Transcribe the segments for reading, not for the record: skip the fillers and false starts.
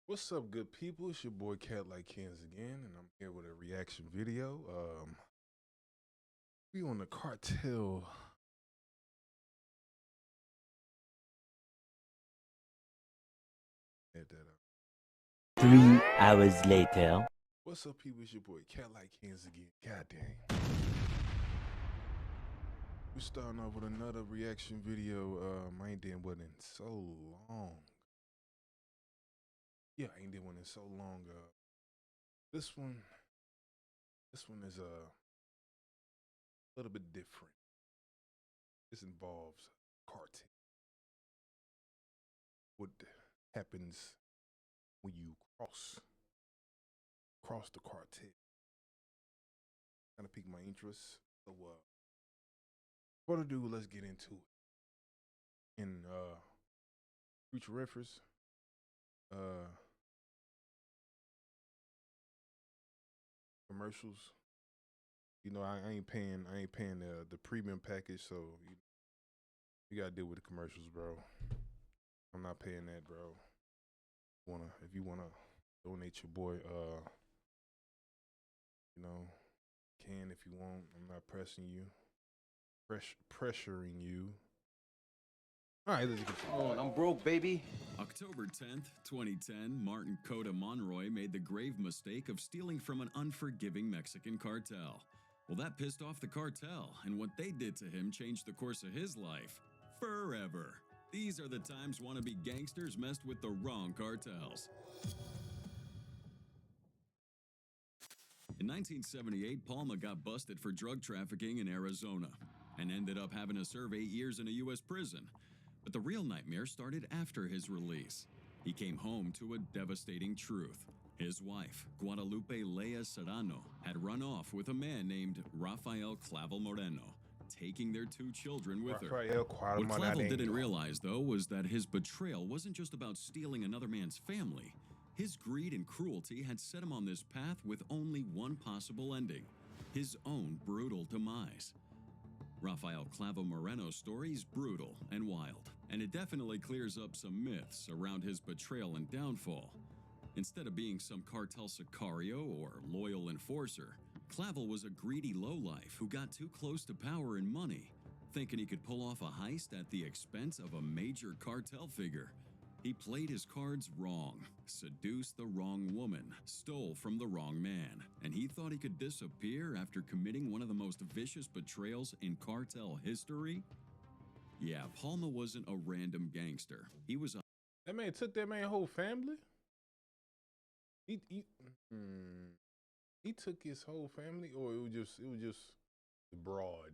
What's up, good people? It's your boy Catlikekenz again, and I'm here with a reaction video. We on the cartel. Add that up. 3 hours later. What's up, people? It's your boy Catlikekenz again. God dang. We're starting off with another reaction video. I ain't did one in so long. Yeah, I ain't did one in so long. This one is a little bit different. This involves cartel. What happens when you cross the cartel? Kind of piqued my interest. So, what to do? Let's get into it. In future reference, commercials. You know, I ain't paying the premium package, so you gotta deal with the commercials, bro. I'm not paying that, bro. If you wanna donate your boy, you know, can if you want. I'm not pressing you, pressuring you. All right, let's get on, I'm broke, baby. October 10th, 2010, Martin Cota Monroy made the grave mistake of stealing from an unforgiving Mexican cartel. Well, that pissed off the cartel, and what they did to him changed the course of his life forever. These are the times wannabe gangsters messed with the wrong cartels. In 1978, Palma got busted for drug trafficking in Arizona and ended up having to serve 8 years in a U.S. prison. But the real nightmare started after his release. He came home to a devastating truth. His wife, Guadalupe Lea Serrano, had run off with a man named Rafael Clavel Moreno, taking their 2 children with her. What Clavel didn't realize, though, was that his betrayal wasn't just about stealing another man's family. His greed and cruelty had set him on this path with only one possible ending: his own brutal demise. Rafael Clavel Moreno's story is brutal and wild, and it definitely clears up some myths around his betrayal and downfall. Instead of being some cartel sicario or loyal enforcer, Clavel was a greedy lowlife who got too close to power and money, thinking he could pull off a heist at the expense of a major cartel figure. He played his cards wrong, seduced the wrong woman, stole from the wrong man, and he thought he could disappear after committing one of the most vicious betrayals in cartel history? Yeah, Palma wasn't a random gangster. He was a... That man took that man's whole family? He took his whole family, or it was just the broad.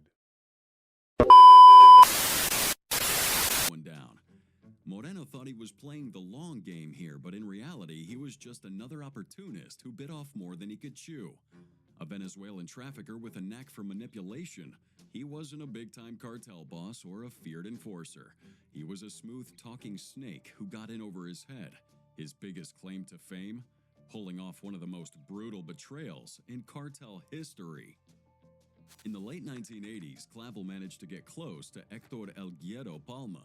one down. Moreno thought he was playing the long game here, but in reality, he was just another opportunist who bit off more than he could chew. A Venezuelan trafficker with a knack for manipulation, he wasn't a big-time cartel boss or a feared enforcer. He was a smooth-talking snake who got in over his head. His biggest claim to fame? Pulling off one of the most brutal betrayals in cartel history. In the late 1980s, Clavel managed to get close to Hector El Guero Palma,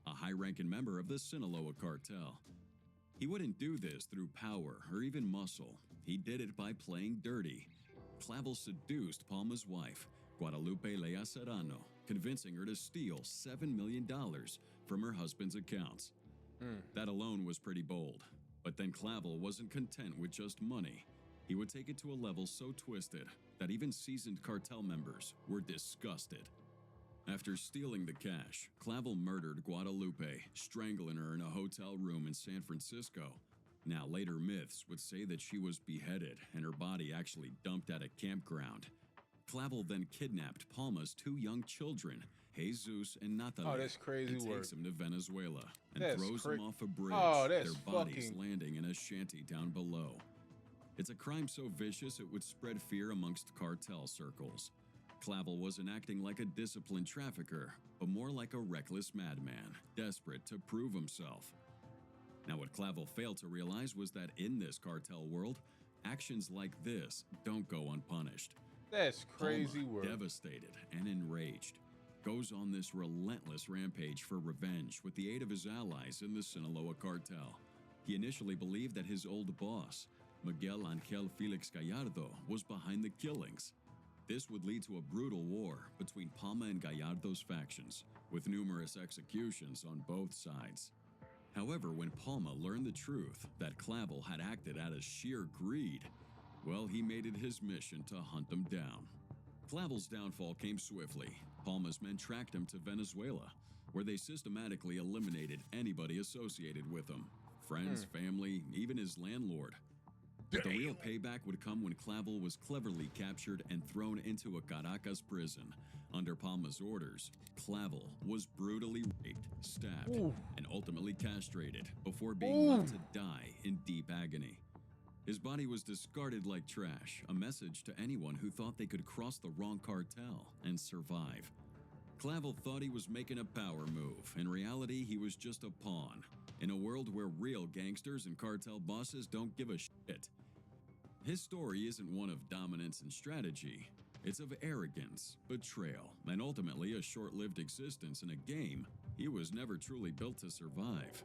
a high-ranking member of the Sinaloa cartel. He wouldn't do this through power or even muscle. He did it by playing dirty. Clavel seduced Palma's wife, Guadalupe Lea Serrano, convincing her to steal $7 million from her husband's accounts. That alone was pretty bold. But then Clavel wasn't content with just money. He would take it to a level so twisted that even seasoned cartel members were disgusted. After stealing the cash, Clavel murdered Guadalupe, strangling her in a hotel room in San Francisco. Now, later myths would say that she was beheaded and her body actually dumped at a campground. Clavel then kidnapped Palma's 2 young children, Jesus and Natalie, that's crazy and work. takes them to Venezuela and That's throws them off a bridge, that's their bodies landing in a shanty down below. It's a crime so vicious it would spread fear amongst cartel circles. Clavel wasn't acting like a disciplined trafficker, but more like a reckless madman, desperate to prove himself. Now, what Clavel failed to realize was that in this cartel world, actions like this don't go unpunished. That's crazy Palma, work. devastated and enraged, goes on this relentless rampage for revenge with the aid of his allies in the Sinaloa cartel. He initially believed that his old boss, Miguel Angel Felix Gallardo, was behind the killings. This would lead to a brutal war between Palma and Gallardo's factions, with numerous executions on both sides. However, when Palma learned the truth that Clavel had acted out of sheer greed, well, he made it his mission to hunt them down. Clavel's downfall came swiftly. Palma's men tracked him to Venezuela, where they systematically eliminated anybody associated with him. Friends, family, even his landlord. But the real payback would come when Clavel was cleverly captured and thrown into a Caracas prison. Under Palma's orders, Clavel was brutally raped, stabbed, and ultimately castrated before being left to die in deep agony. His body was discarded like trash, a message to anyone who thought they could cross the wrong cartel and survive. Clavel thought he was making a power move. In reality, he was just a pawn, in a world where real gangsters and cartel bosses don't give a shit. His story isn't one of dominance and strategy. It's of arrogance, betrayal, and ultimately a short-lived existence in a game he was never truly built to survive.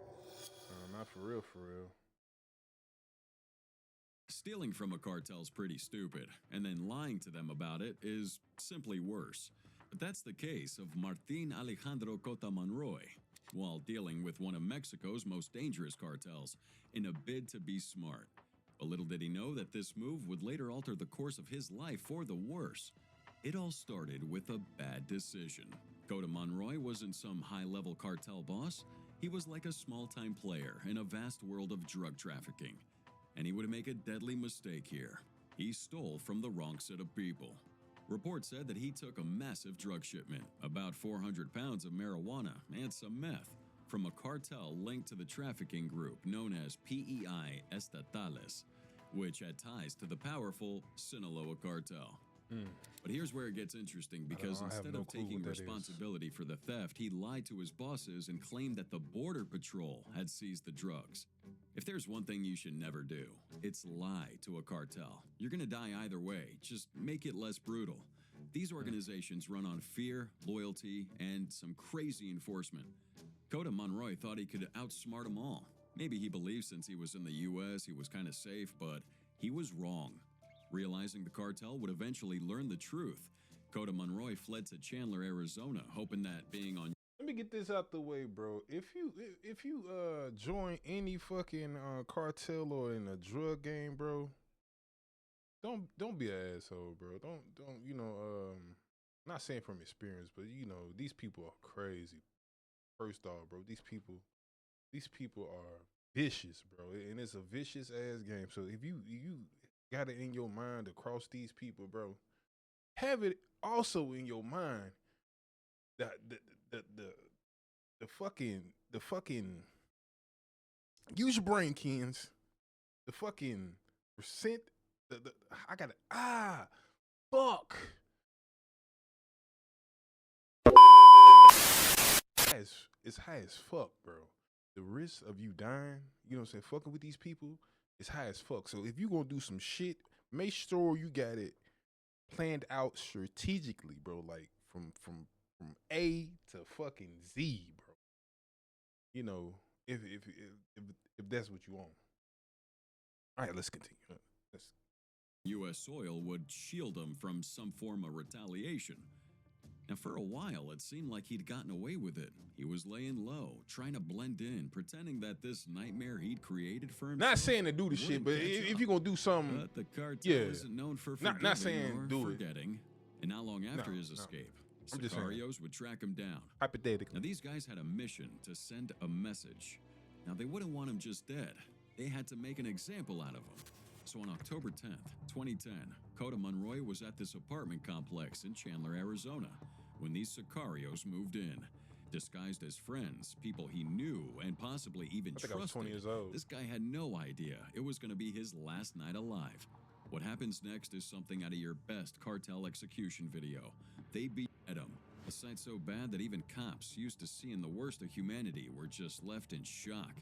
Not for real, for real. Stealing from a cartel's pretty stupid, and then lying to them about it is simply worse. But that's the case of Martín Alejandro Cota Monroy, while dealing with one of Mexico's most dangerous cartels in a bid to be smart. But little did he know that this move would later alter the course of his life for the worse. It all started with a bad decision. Cota Monroy wasn't some high-level cartel boss. He was like a small-time player in a vast world of drug trafficking. And he would make a deadly mistake here. He stole from the wrong set of people. Reports said that he took a massive drug shipment, about 400 pounds of marijuana and some meth, from a cartel linked to the trafficking group known as PEI Estatales, which had ties to the powerful Sinaloa cartel. But here's where it gets interesting, because instead of taking responsibility for the theft, he lied to his bosses and claimed that the Border Patrol had seized the drugs. If there's one thing you should never do, it's lie to a cartel. You're gonna die either way, just make it less brutal. These organizations run on fear, loyalty, and some crazy enforcement. Cota Monroy thought he could outsmart them all. Maybe he believed since he was in the US he was kind of safe, but he was wrong. Realizing the cartel would eventually learn the truth, Cota Monroy fled to Chandler, Arizona, hoping that being on... Let me get this out the way, bro. If you join any fucking cartel or in a drug game, bro, don't be an asshole, bro. Don't you know? Not saying from experience, but you know these people are crazy. First off, bro, these people are vicious, bro, and it's a vicious ass game. So if you got it in your mind to cross these people, bro, have it also in your mind that the fucking use your brain, Kens. The fucking percent. I gotta fuck. It's high as fuck, bro. The risk of you dying, you know what I'm saying, fucking with these people, is high as fuck. So if you gonna do some shit, make sure you got it planned out strategically, bro. Like from A to fucking Z, bro. You know, if that's what you want. All right, let's continue. U.S. soil would shield him from some form of retaliation. Now, for a while, it seemed like he'd gotten away with it. He was laying low, trying to blend in, pretending that this nightmare he'd created for himself. Not saying to do the shit, but if you're gonna do something, but the cartel isn't known for forgiving not saying or do forgetting. And not long after his escape, Sicarios would track him down. Hypothetically. Now, these guys had a mission to send a message. Now, they wouldn't want him just dead. They had to make an example out of him. So on October 10th, 2010, Cota Monroy was at this apartment complex in Chandler, Arizona, when these Sicarios moved in. Disguised as friends, people he knew and possibly even trusted. I was 20 years old. This guy had no idea it was going to be his last night alive. What happens next is something out of your best cartel execution video. They beat him, a sight so bad that even cops used to seeing the worst of humanity were just left in shock.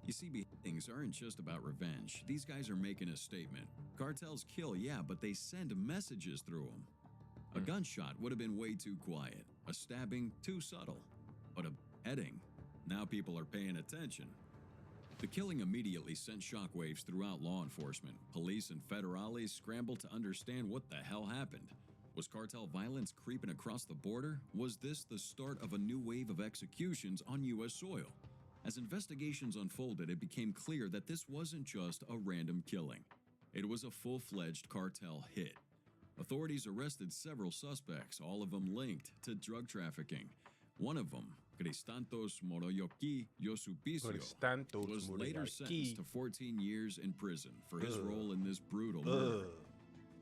You see, beheadings aren't just about revenge. These guys are making a statement. Cartels kill, yeah, but they send messages through them. A gunshot would have been way too quiet. A stabbing, too subtle. But a beheading, now people are paying attention. The killing immediately sent shockwaves throughout law enforcement. Police and federales scrambled to understand what the hell happened. Was cartel violence creeping across the border? Was this the start of a new wave of executions on U.S. soil? As investigations unfolded, it became clear that this wasn't just a random killing. It was a full-fledged cartel hit. Authorities arrested several suspects, all of them linked to drug trafficking. One of them, Cristantos Moroyoki Yosupicio, was later sentenced to 14 years in prison for his role in this brutal murder.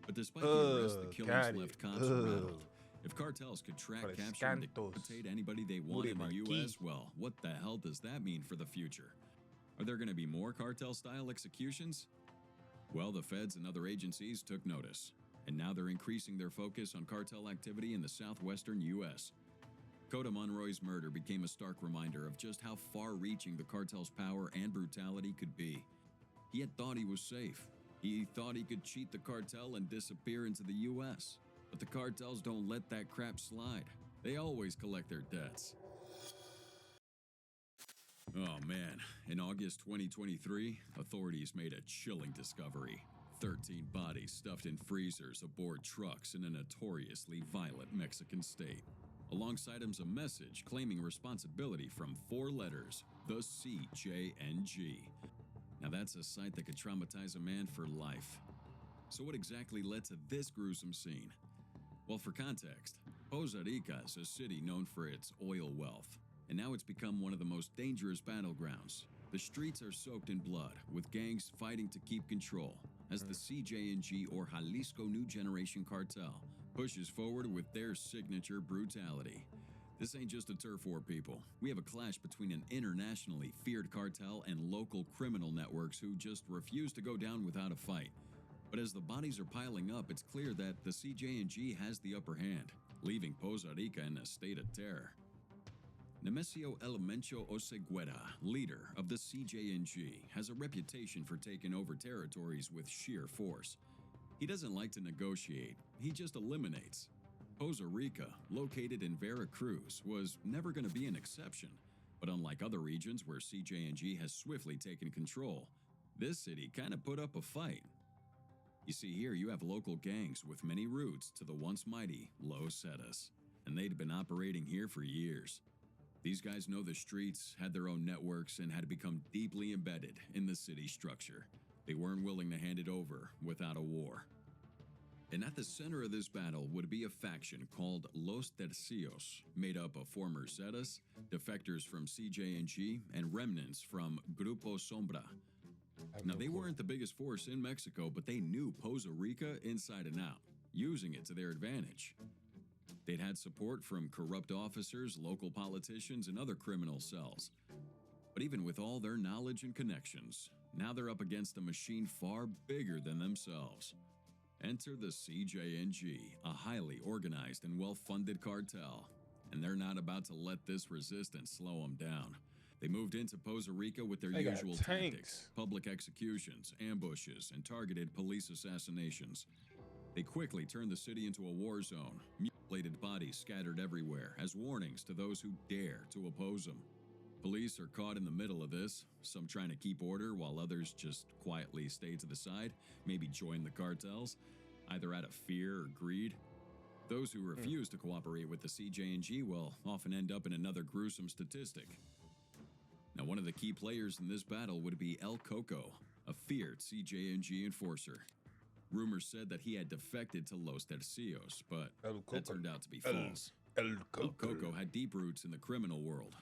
But despite the arrest, the killings left cops rattled. If cartels could track, capture, and decapitate anybody they want in the U.S., well, what the hell does that mean for the future? Are there going to be more cartel-style executions? Well, the feds and other agencies took notice, and now they're increasing their focus on cartel activity in the southwestern U.S. Cota Monroy's murder became a stark reminder of just how far-reaching the cartel's power and brutality could be. He had thought he was safe. He thought he could cheat the cartel and disappear into the U.S., but the cartels don't let that crap slide. They always collect their debts. Oh man, in August 2023, authorities made a chilling discovery. 13 bodies stuffed in freezers aboard trucks in a notoriously violent Mexican state. Alongside them's a message claiming responsibility from 4 letters, the CJNG. Now that's a sight that could traumatize a man for life. So what exactly led to this gruesome scene? Well, for context, Poza Rica is a city known for its oil wealth, and now it's become one of the most dangerous battlegrounds. The streets are soaked in blood, with gangs fighting to keep control, as the CJNG or Jalisco New Generation Cartel pushes forward with their signature brutality. This ain't just a turf war, people. We have a clash between an internationally feared cartel and local criminal networks who just refuse to go down without a fight. But as the bodies are piling up, it's clear that the CJNG has the upper hand, leaving Poza Rica in a state of terror. Nemesio Elemencho Oseguera, leader of the CJNG, has a reputation for taking over territories with sheer force. He doesn't like to negotiate, he just eliminates. Poza Rica, located in Veracruz, was never going to be an exception. But unlike other regions where CJNG has swiftly taken control, this city kind of put up a fight. You see, here you have local gangs with many roots to the once mighty Los Zetas, and they'd been operating here for years. These guys know the streets, had their own networks, and had become deeply embedded in the city structure. They weren't willing to hand it over without a war. And at the center of this battle would be a faction called Los Tercios, made up of former Zetas, defectors from CJNG, and remnants from Grupo Sombra. Now, they weren't the biggest force in Mexico, but they knew Poza Rica inside and out, using it to their advantage. They'd had support from corrupt officers, local politicians, and other criminal cells. But even with all their knowledge and connections, now they're up against a machine far bigger than themselves. Enter the CJNG, a highly organized and well-funded cartel. And they're not about to let this resistance slow them down. They moved into Poza Rica with their usual tactics, public executions, ambushes, and targeted police assassinations. They quickly turned the city into a war zone, mutilated bodies scattered everywhere as warnings to those who dare to oppose them. Police are caught in the middle of this, some trying to keep order while others just quietly stay to the side, maybe join the cartels, either out of fear or greed. Those who refuse to cooperate with the CJNG will often end up in another gruesome statistic. Now, one of the key players in this battle would be El Coco, a feared CJNG enforcer. Rumors said that he had defected to Los Tercios, but that turned out to be false. El Coco had deep roots in the criminal world,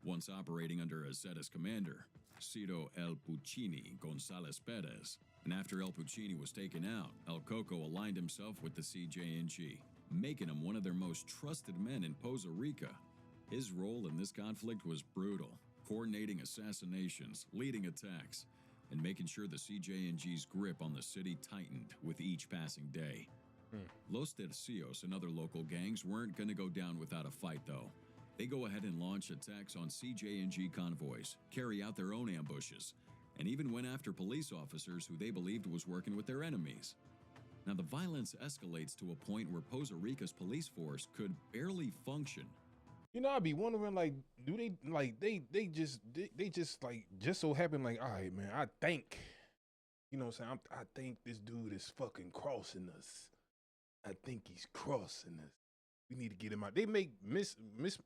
once operating under a Zetas commander, Ciro El Puccini Gonzalez Perez. And after El Puccini was taken out, El Coco aligned himself with the CJNG, making him one of their most trusted men in Poza Rica. His role in this conflict was brutal, coordinating assassinations, leading attacks, and making sure the CJNG's grip on the city tightened with each passing day. Los Tercios and other local gangs weren't going to go down without a fight, though. They go ahead and launch attacks on CJNG convoys, carry out their own ambushes, and even went after police officers who they believed was working with their enemies. Now, the violence escalates to a point where Poza Rica's police force could barely function. You know, I be wondering, like, do they like they just like just so happen like, all right, man, I think, you know what I'm saying? I think this dude is fucking crossing us. I think he's crossing us. We need to get him out. They make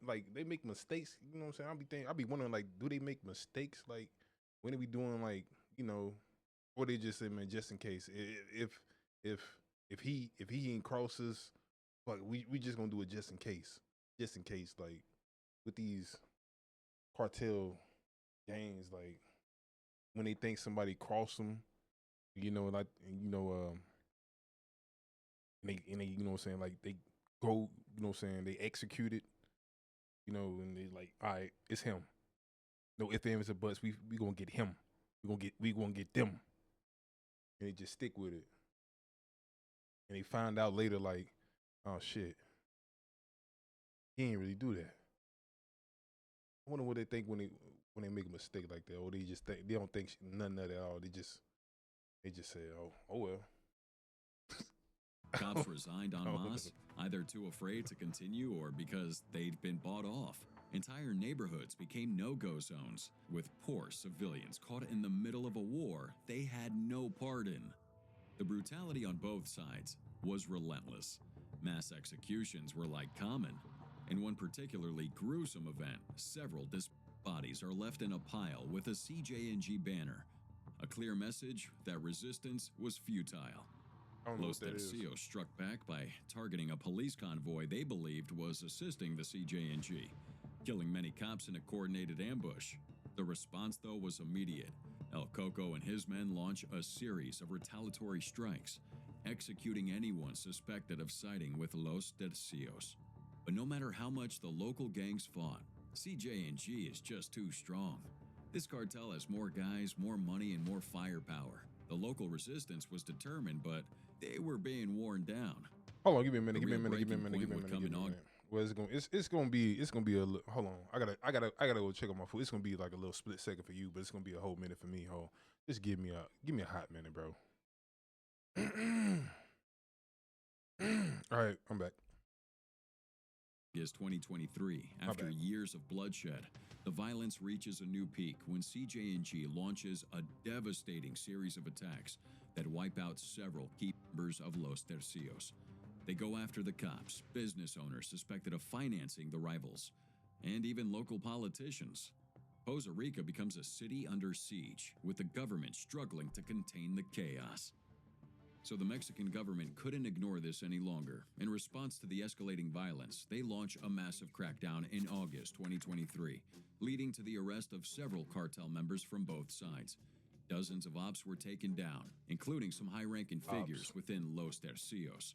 like they make mistakes. You know what I'm saying? I be wondering like, do they make mistakes? Like when are we doing like, you know, or they just say, man, just in case if if he ain't crosses, fuck, we just gonna do it just in case. Like with these cartel gangs, like when they think somebody crossed them, you know, like and they you know what I'm saying, like they go, you know what I'm saying, they execute it, you know, and they like, all right, it's him. No ifs, ands, or buts. We gonna get him. We gonna get them. And they just stick with it. And they find out later, like, oh shit, he ain't really do that. I wonder what they think when they make a mistake like that, or they just think they don't think nothing of it at all. They just say, oh well. Cops resigned en masse, either too afraid to continue or because they'd been bought off. Entire neighborhoods became no-go zones, with poor civilians caught in the middle of a war they had no part in. The brutality on both sides was relentless. Mass executions were like common. In one particularly gruesome event, several bodies are left in a pile with a CJNG banner. A clear message that resistance was futile. Los Tercios struck back by targeting a police convoy they believed was assisting the CJNG, killing many cops in a coordinated ambush. The response, though, was immediate. El Coco and his men launch a series of retaliatory strikes, executing anyone suspected of siding with Los Tercios. But no matter how much the local gangs fought, CJNG is just too strong. This cartel has more guys, more money, and more firepower. The local resistance was determined, but they were being worn down. Hold on, give me a minute. Well, it's gonna be a hold on. I gotta go check on my food. It's gonna be like a little split second for you, but it's gonna be a whole minute for me. Just give me a hot minute, bro. All right, I'm back. Is 2023. After years of bloodshed, the violence reaches a new peak when CJNG launches a devastating series of attacks that wipe out several key members of Los Tercios. They go after the cops, business owners suspected of financing the rivals, and even local politicians. Poza Rica becomes a city under siege, with the government struggling to contain the chaos. So the Mexican government couldn't ignore this any longer. In response to the escalating violence, they launch a massive crackdown in August 2023, leading to the arrest of several cartel members from both sides. Dozens of ops were taken down, including some high-ranking figures within Los Tercios.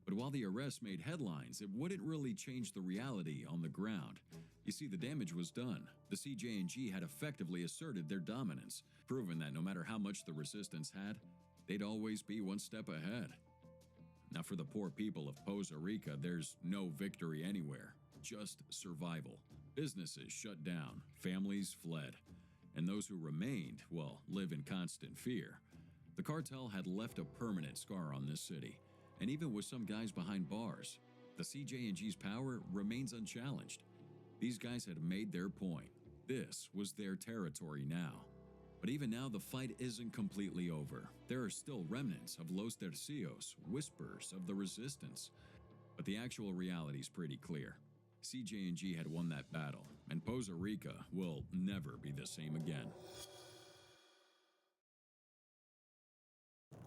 But while the arrests made headlines, it wouldn't really change the reality on the ground. You see, the damage was done. The CJNG had effectively asserted their dominance, proving that no matter how much the resistance had, they'd always be one step ahead. Now, for the poor people of Poza Rica, there's no victory anywhere, just survival. Businesses shut down, families fled, and those who remained, well, live in constant fear. The cartel had left a permanent scar on this city, and even with some guys behind bars, the CJNG's power remains unchallenged. These guys had made their point. This was their territory now. But even now, the fight isn't completely over. There are still remnants of Los Tercios, whispers of the resistance. But the actual reality is pretty clear. CJNG had won that battle, and Poza Rica will never be the same again.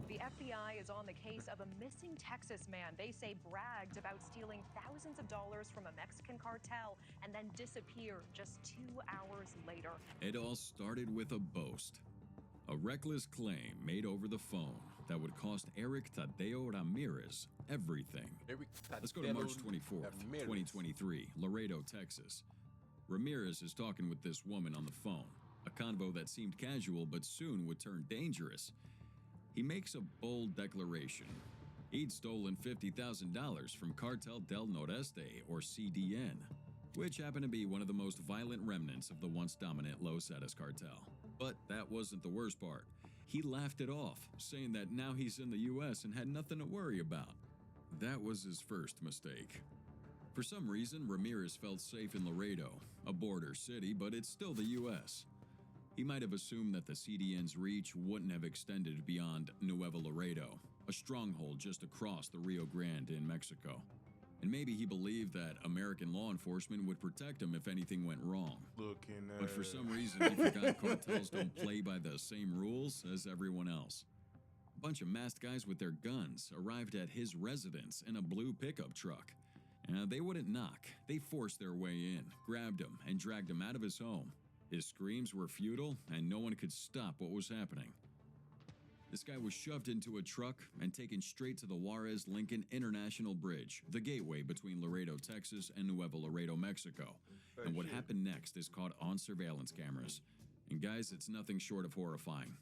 The FBI is on the case of a missing Texas man they say bragged about stealing thousands of dollars from a Mexican cartel and then disappeared just 2 hours later. It all started with a boast. A reckless claim made over the phone that would cost Eric Tadeo Ramirez everything. Let's go to March 24th, 2023, Laredo, Texas. Ramirez is talking with this woman on the phone, a convo that seemed casual but soon would turn dangerous. He makes a bold declaration. He'd stolen $50,000 from Cartel del Noreste, or CDN, which happened to be one of the most violent remnants of the once dominant Los Zetas cartel. But that wasn't the worst part. He laughed it off, saying that now he's in the U.S. and had nothing to worry about. That was his first mistake. For some reason, Ramirez felt safe in Laredo, a border city, but it's still the U.S. He might have assumed that the CDN's reach wouldn't have extended beyond Nuevo Laredo, a stronghold just across the Rio Grande in Mexico. And maybe he believed that American law enforcement would protect him if anything went wrong. But for some reason, he forgot cartels don't play by the same rules as everyone else. A bunch of masked guys with their guns arrived at his residence in a blue pickup truck. They wouldn't knock. They forced their way in, grabbed him, and dragged him out of his home. His screams were futile, and no one could stop what was happening. This guy was shoved into a truck and taken straight to the Juarez-Lincoln International Bridge, the gateway between Laredo, Texas, and Nuevo Laredo, Mexico. And what happened next is caught on surveillance cameras. And guys, it's nothing short of horrifying.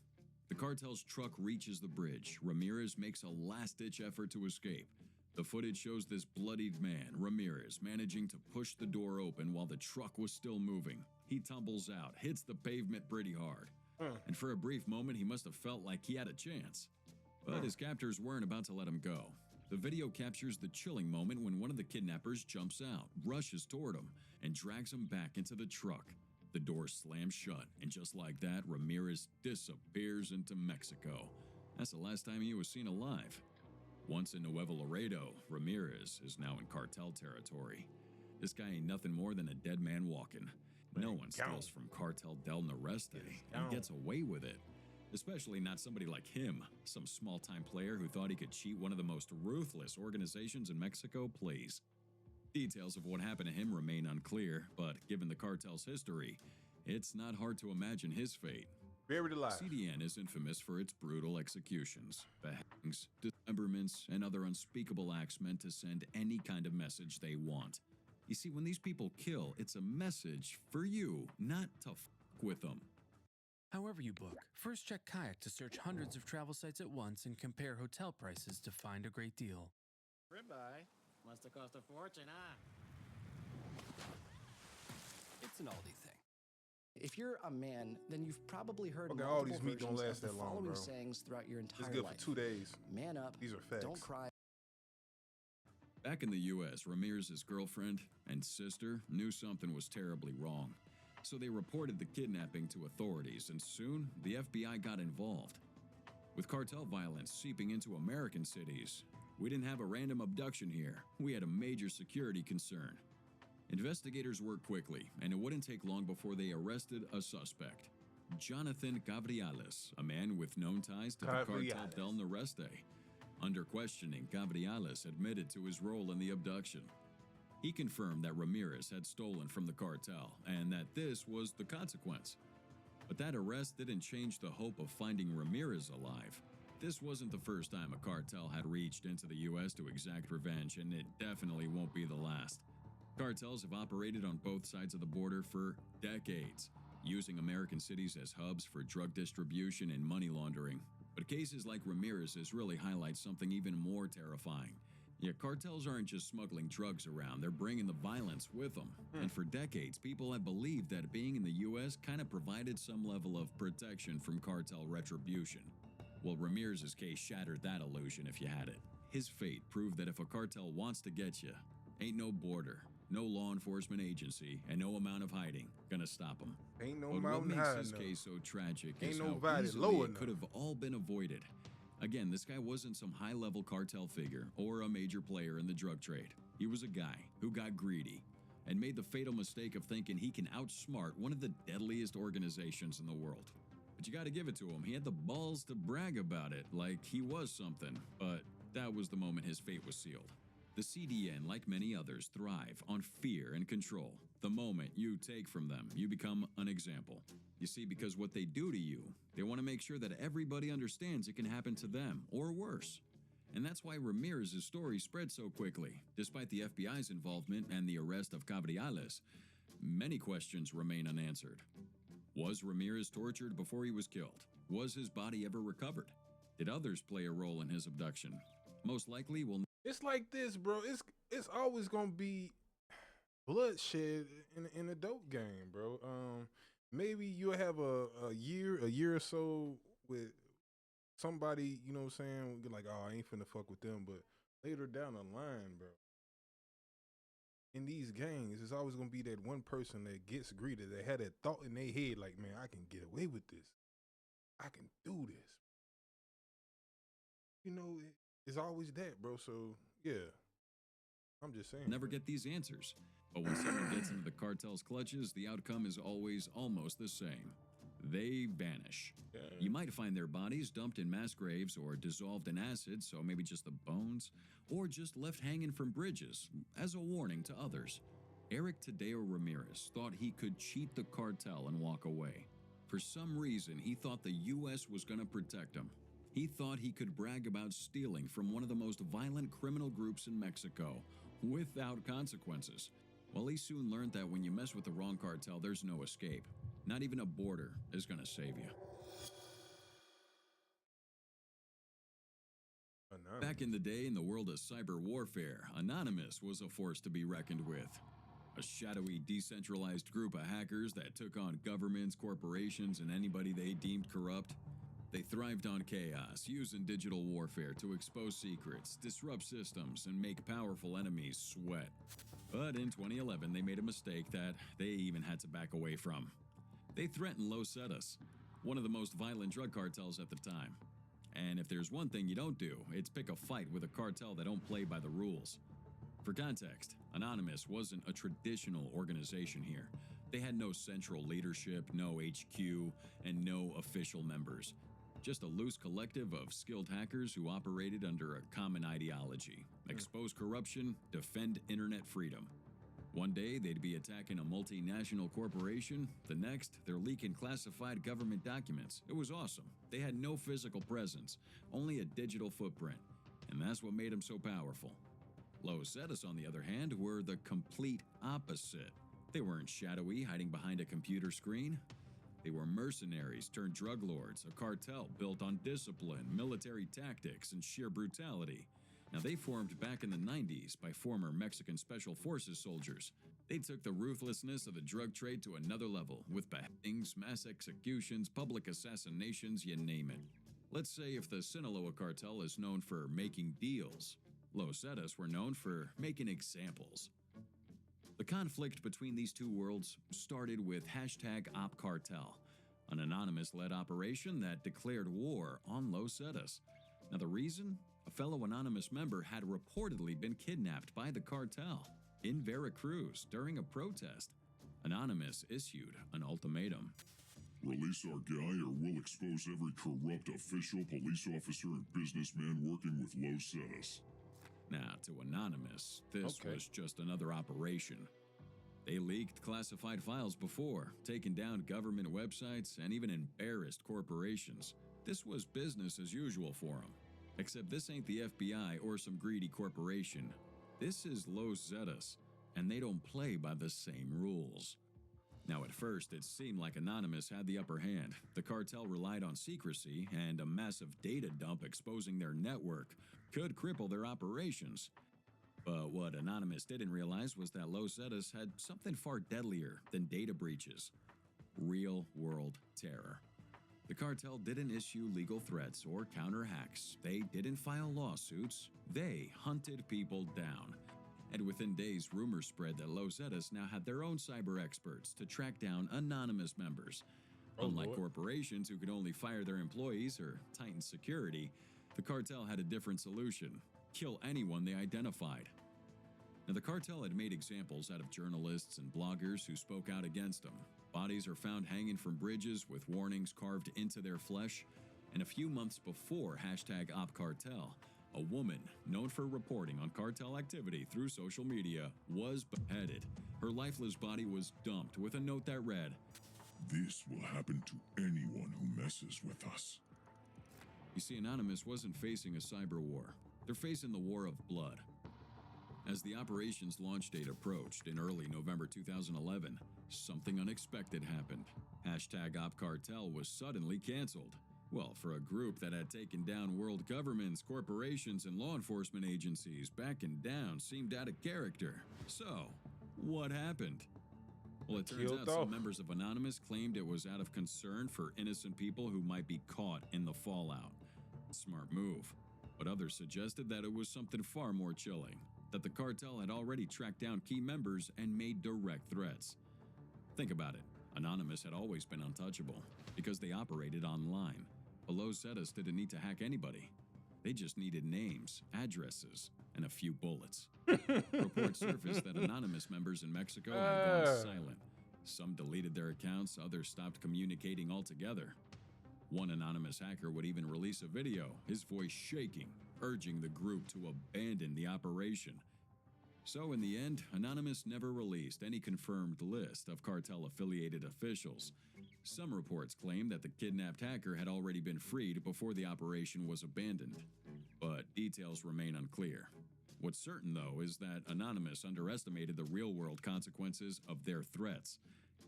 The cartel's truck reaches the bridge. Ramirez makes a last-ditch effort to escape. The footage shows this bloodied man, Ramirez, managing to push the door open while the truck was still moving. He tumbles out, hits the pavement pretty hard. And for a brief moment, he must have felt like he had a chance. But his captors weren't about to let him go. The video captures the chilling moment when one of the kidnappers jumps out, rushes toward him, and drags him back into the truck. The door slams shut, and just like that, Ramirez disappears into Mexico. That's the last time he was seen alive. Once in Nuevo Laredo, Ramirez is now in cartel territory. This guy ain't nothing more than a dead man walking. No one steals from Cartel del Noreste and gets away with it. Especially not somebody like him, some small-time player who thought he could cheat one of the most ruthless organizations in Mexico, please. Details of what happened to him remain unclear, but given the cartel's history, it's not hard to imagine his fate. Buried alive. CDN is infamous for its brutal executions, beheadings, dismemberments, and other unspeakable acts meant to send any kind of message they want. You see, when these people kill, it's a message for you, not to f*** with them. However you book, first check Kayak to search hundreds of travel sites at once and compare hotel prices to find a great deal. Ribeye must have cost a fortune, huh? It's an Aldi thing. If you're a man, then you've probably heard Okay, multiple all these meat don't versions last of the that long, following bro. sayings throughout your entire It's good life. for 2 days. Man up. These are facts. Don't cry. Back in the U.S., Ramirez's girlfriend and sister knew something was terribly wrong. So they reported the kidnapping to authorities, and soon the FBI got involved. With cartel violence seeping into American cities, we didn't have a random abduction here. We had a major security concern. Investigators worked quickly, and it wouldn't take long before they arrested a suspect. Jonathan Gabriales, a man with known ties to the Cartel del Noreste. Under questioning, Gabriales admitted to his role in the abduction. He confirmed that Ramirez had stolen from the cartel and that this was the consequence. But that arrest didn't change the hope of finding Ramirez alive. This wasn't the first time a cartel had reached into the U.S. to exact revenge, and it definitely won't be the last. Cartels have operated on both sides of the border for decades, using American cities as hubs for drug distribution and money laundering. But cases like Ramirez's really highlight something even more terrifying. Yeah, cartels aren't just smuggling drugs around, they're bringing the violence with them. And for decades, people have believed that being in the U.S. kind of provided some level of protection from cartel retribution. Well, Ramirez's case shattered that illusion if you had it. His fate proved that if a cartel wants to get you, ain't no border, no law enforcement agency, and no amount of hiding gonna stop him. Ain't no But what mountain makes high this enough. case so tragic Ain't is no how valley easily low it enough. could have all been avoided. Again, this guy wasn't some high-level cartel figure or a major player in the drug trade. He was a guy who got greedy and made the fatal mistake of thinking he can outsmart one of the deadliest organizations in the world. But you gotta give it to him. He had the balls to brag about it like he was something, but that was the moment his fate was sealed. The CDN, like many others, thrive on fear and control. The moment you take from them, you become an example. You see, because what they do to you, they want to make sure that everybody understands it can happen to them, or worse. And that's why Ramirez's story spread so quickly. Despite the FBI's involvement and the arrest of Gabriales, many questions remain unanswered. Was Ramirez tortured before he was killed? Was his body ever recovered? Did others play a role in his abduction? Most likely, we'll It's like this, bro. It's always gonna be bloodshed in a dope game, bro. Maybe you'll have a year or so with somebody, you know what I'm saying? You're like, oh, I ain't finna fuck with them, but later down the line, bro, in these gangs, it's always gonna be that one person that gets greeted, that had that thought in their head, like, man, I can get away with this. I can do this. You know, it's always that, bro. So yeah, I'm just saying. Never get these answers. But when someone gets into the cartel's clutches, the outcome is always almost the same. They vanish. Yeah. You might find their bodies dumped in mass graves or dissolved in acid, so maybe just the bones, or just left hanging from bridges as a warning to others. Eric Tadeo Ramirez thought he could cheat the cartel and walk away. For some reason, he thought the U.S. was going to protect him. He thought he could brag about stealing from one of the most violent criminal groups in Mexico without consequences. Well, he soon learned that when you mess with the wrong cartel, there's no escape. Not even a border is going to save you. Anonymous. Back in the day, in the world of cyber warfare, Anonymous was a force to be reckoned with. A shadowy, decentralized group of hackers that took on governments, corporations, and anybody they deemed corrupt. They thrived on chaos, using digital warfare to expose secrets, disrupt systems, and make powerful enemies sweat. But in 2011, they made a mistake that they even had to back away from. They threatened Los Zetas, one of the most violent drug cartels at the time. And if there's one thing you don't do, it's pick a fight with a cartel that don't play by the rules. For context, Anonymous wasn't a traditional organization here. They had no central leadership, no HQ, and no official members. Just a loose collective of skilled hackers who operated under a common ideology: expose corruption, defend internet freedom. One day, they'd be attacking a multinational corporation. The next, they're leaking classified government documents. It was awesome. They had no physical presence, only a digital footprint. And that's what made them so powerful. Los Zetas, on the other hand, were the complete opposite. They weren't shadowy, hiding behind a computer screen. They were mercenaries turned drug lords, a cartel built on discipline, military tactics, and sheer brutality. Now, they formed back in the 90s by former Mexican Special Forces soldiers. They took the ruthlessness of the drug trade to another level, with beheadings, mass executions, public assassinations, you name it. Let's say if the Sinaloa cartel is known for making deals, Los Zetas were known for making examples. The conflict between these two worlds started with #OpCartel, an anonymous-led operation that declared war on Los Zetas. Now, the reason? A fellow anonymous member had reportedly been kidnapped by the cartel in Veracruz during a protest. Anonymous issued an ultimatum. Release our guy or we'll expose every corrupt official, police officer, and businessman working with Los Zetas. Now, to Anonymous, this was just another operation. They leaked classified files before, taken down government websites, and even embarrassed corporations. This was business as usual for them. Except this ain't the FBI or some greedy corporation. This is Los Zetas, and they don't play by the same rules. Now, at first, it seemed like Anonymous had the upper hand. The cartel relied on secrecy, and a massive data dump exposing their network could cripple their operations. But what Anonymous didn't realize was that Los Zetas had something far deadlier than data breaches: real-world terror. The cartel didn't issue legal threats or counter hacks. They didn't file lawsuits. They hunted people down. And within days, rumors spread that Los Zetas now had their own cyber experts to track down anonymous members. Unlike corporations who could only fire their employees or tighten security, the cartel had a different solution: kill anyone they identified. Now, the cartel had made examples out of journalists and bloggers who spoke out against them. Bodies are found hanging from bridges with warnings carved into their flesh. And a few months before #OpCartel, a woman known for reporting on cartel activity through social media was beheaded. Her lifeless body was dumped with a note that read, "This will happen to anyone who messes with us." You see, Anonymous wasn't facing a cyber war. They're facing the war of blood. As the operation's launch date approached in early November 2011, something unexpected happened. #OpCartel was suddenly canceled. Well, for a group that had taken down world governments, corporations, and law enforcement agencies, backing down seemed out of character. So, what happened? Well, it turns out some members of Anonymous claimed it was out of concern for innocent people who might be caught in the fallout. Smart move. But others suggested that it was something far more chilling. that the cartel had already tracked down key members and made direct threats. Think about it. Anonymous had always been untouchable because they operated online. But Los Zetas didn't need to hack anybody. They just needed names, addresses, and a few bullets. Reports surfaced that Anonymous members in Mexico had gone silent. Some deleted their accounts, others stopped communicating altogether. One anonymous hacker would even release a video, his voice shaking, urging the group to abandon the operation. So in the end, Anonymous never released any confirmed list of cartel-affiliated officials. Some reports claim that the kidnapped hacker had already been freed before the operation was abandoned. But details remain unclear. What's certain, though, is that Anonymous underestimated the real-world consequences of their threats.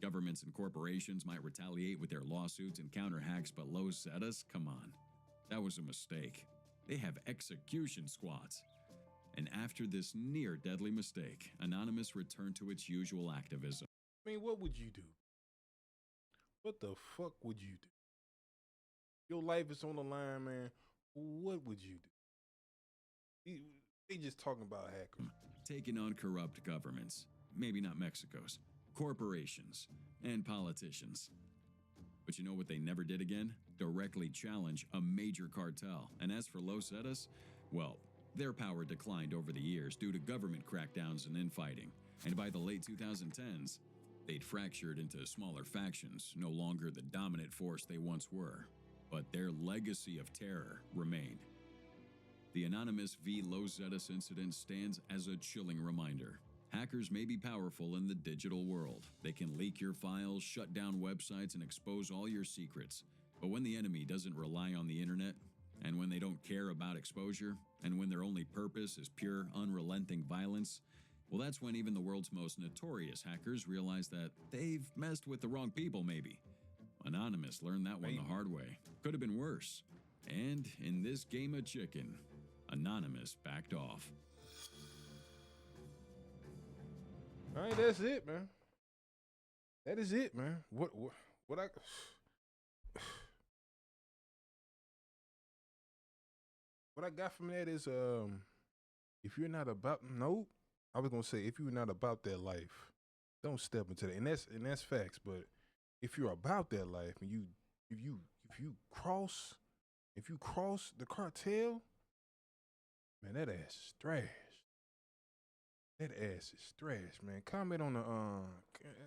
Governments and corporations might retaliate with their lawsuits and counter-hacks, but Los Zetas? Come on. That was a mistake. They have execution squads. And after this near-deadly mistake, Anonymous returned to its usual activism. I mean, what would you do? What the fuck would you do? Your life is on the line, man. What would you do? They just talking about hackers. Taking on corrupt governments. Maybe not Mexico's. Corporations. And politicians. But you know what they never did again? Directly challenge a major cartel. And as for Los Zetas, well, their power declined over the years due to government crackdowns and infighting. And by the late 2010s, they'd fractured into smaller factions, no longer the dominant force they once were. But their legacy of terror remained. The Anonymous v. Los Zetas incident stands as a chilling reminder. Hackers may be powerful in the digital world. They can leak your files, shut down websites, and expose all your secrets. But when the enemy doesn't rely on the internet, and when they don't care about exposure, and when their only purpose is pure, unrelenting violence, well, that's when even the world's most notorious hackers realize that they've messed with the wrong people, maybe. Anonymous learned that one the hard way. Could have been worse. And in this game of chicken, Anonymous backed off. All right, that's it, man. That is it, man. What I what I got from that is if you're not about I was gonna say if you're not about that life, don't step into that. And that's facts. But if you're about that life and if you cross the cartel, man, that ass is trash. That ass is trash, man. Comment on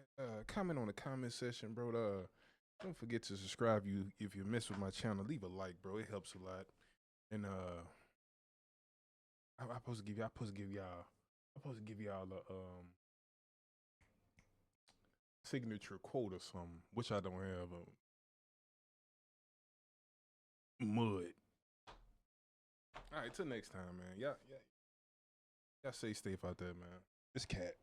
the comment section, bro. Don't forget to subscribe if you mess with my channel. Leave a like, bro. It helps a lot. And I'm supposed to give y'all the signature quote or something, which I don't have. Mud. All right, till next time, man. Y'all stay safe out there, man. This cat.